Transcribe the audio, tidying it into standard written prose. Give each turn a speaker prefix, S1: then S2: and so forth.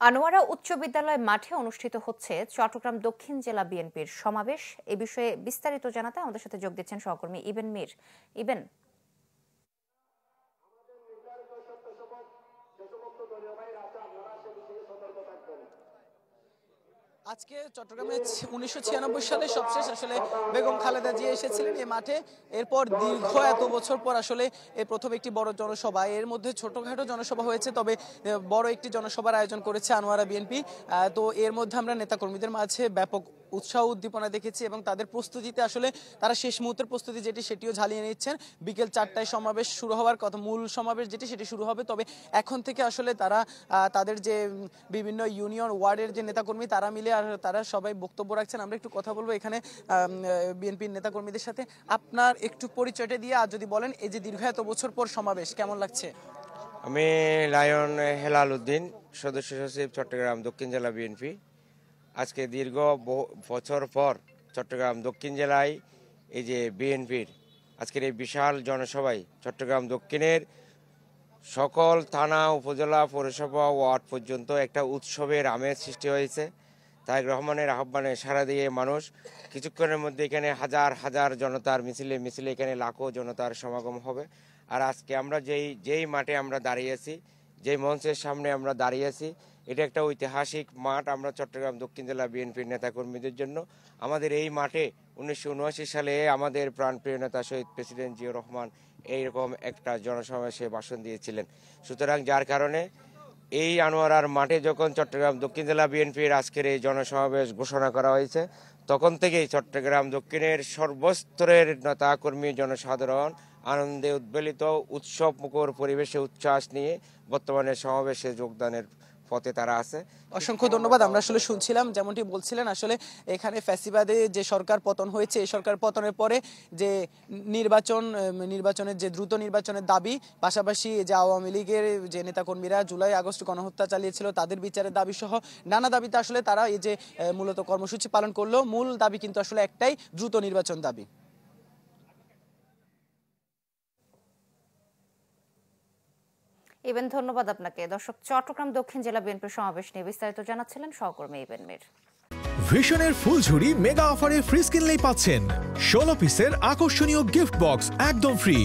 S1: আনোয়ারা উচ্চ বিদ্যালয় মাঠে অনুষ্ঠিত হচ্ছে চট্টগ্রাম দক্ষিণ জেলা বিএনপির সমাবেশ। এ বিষয়ে বিস্তারিত জানাতে আমাদের সাথে যোগ দিচ্ছেন সহকর্মী ইবেন মীর। ইবেন,
S2: আজকে চট্টগ্রামে ১৯৯৬ সালে সবশেষ আসলে বেগম খালেদা জিয়া এসেছিলেন এই মাঠে। এরপর দীর্ঘ এত বছর পর আসলে এই প্রথম একটি বড় জনসভা, এর মধ্যে ছোটখাটো জনসভা হয়েছে, তবে বড় একটি জনসভার আয়োজন করেছে আনোয়ারা বিএনপি। তো এর মধ্যে আমরা নেতাকর্মীদের মাঝে ব্যাপক উৎসাহ উদ্দীপনা দেখেছি এবং তাদের প্রস্তুতিতে আসলে তারা শেষ মুহূর্তের প্রস্তুতি সেটিও ঝালিয়ে নিচ্ছেন। বিকেল ৪টায় সমাবেশ শুরু হওয়ার কথা, মূল সমাবেশ সেটি শুরু হবে। তবে এখন থেকে আসলে তারা তাদের যে বিভিন্ন ইউনিয়ন ওয়ার্ডের যে নেতাকর্মী তারা মিলে আর তারা সবাই বক্তব্য রাখছেন। আমরা একটু কথা বলবো এখানে বিএনপির নেতাকর্মীদের সাথে। আপনার একটু পরিচয়টা দিয়ে আর যদি বলেন, এই যে দীর্ঘ এত বছর পর সমাবেশ কেমন লাগছে?
S3: আমি লায়ন হেলাল উদ্দিন, সদস্য সচিব, চট্টগ্রাম দক্ষিণ জেলা বিএনপি। আজকে দীর্ঘ বছর পর চট্টগ্রাম দক্ষিণ জেলায় এই যে বিএনপির আজকের এই বিশাল জনসভায় চট্টগ্রাম দক্ষিণের সকল থানা, উপজেলা, পৌরসভা, ওয়ার্ড পর্যন্ত একটা উৎসবের আমেজ সৃষ্টি হয়েছে। তারেক রহমানের আহ্বানে সাড়া দিয়ে মানুষ কিছুক্ষণের মধ্যে এখানে হাজার হাজার জনতার মিছিলে এখানে লাখো জনতার সমাগম হবে। আর আজকে আমরা যেই মাঠে আমরা দাঁড়িয়েছি, যেই মঞ্চের সামনে আমরা দাঁড়িয়েছি, এটা একটা ঐতিহাসিক মাঠ আমরা চট্টগ্রাম দক্ষিণ জেলা বিএনপির নেতাকর্মীদের জন্য। আমাদের এই মাঠে ১৯৭৯ সালে আমাদের প্রাণপ্রিয় নেতা শহীদ প্রেসিডেন্ট জিয়াউর রহমান এইরকম একটা জনসমাবেশে ভাষণ দিয়েছিলেন। সুতরাং যার কারণে এই আনোয়ারার মাঠে যখন চট্টগ্রাম দক্ষিণ জেলা বিএনপির আজকের এই জনসমাবেশ ঘোষণা করা হয়েছে, তখন থেকেই চট্টগ্রাম দক্ষিণের সর্বস্তরের নেতাকর্মী, জনসাধারণ আনন্দে উদ্বেলিত, উৎসব মুখর পরিবেশে উচ্ছ্বাস নিয়ে বর্তমানে সমাবেশে যোগদানের পথে তারা আছে।
S2: অসংখ্য ধন্যবাদ। আমরা আসলে শুনছিলাম যেমনটি বলছিলেন, আসলে এখানে ফ্যাসিবাদে যে সরকার পতন হয়েছে, এই সরকার পতনের পরে যে নির্বাচনের যে দ্রুত নির্বাচনের দাবি, পাশাপাশি যে আওয়ামী লীগের যে নেতাকর্মীরা জুলাই আগস্ট গণহত্যা চালিয়েছিল তাদের বিচারের দাবি সহ নানা দাবিতে আসলে তারা এই যে মূলত কর্মসূচি পালন করলো। মূল দাবি কিন্তু আসলে একটাই, দ্রুত নির্বাচন দাবি।
S1: ইবেন, ধন্যবাদ আপনাকে। দর্শক, চট্টগ্রাম দক্ষিণ জেলা বিএনপির সমাবেশ নিয়ে বিস্তারিত জানাচ্ছিলেন সহকর্মী ইবেন মীর।
S4: ভিশনের ফুলঝুরি মেগা অফারে ফ্রিজ কিনলেই পাচ্ছেন ১৬ পিসের আকর্ষণীয় গিফট বক্স একদম ফ্রি।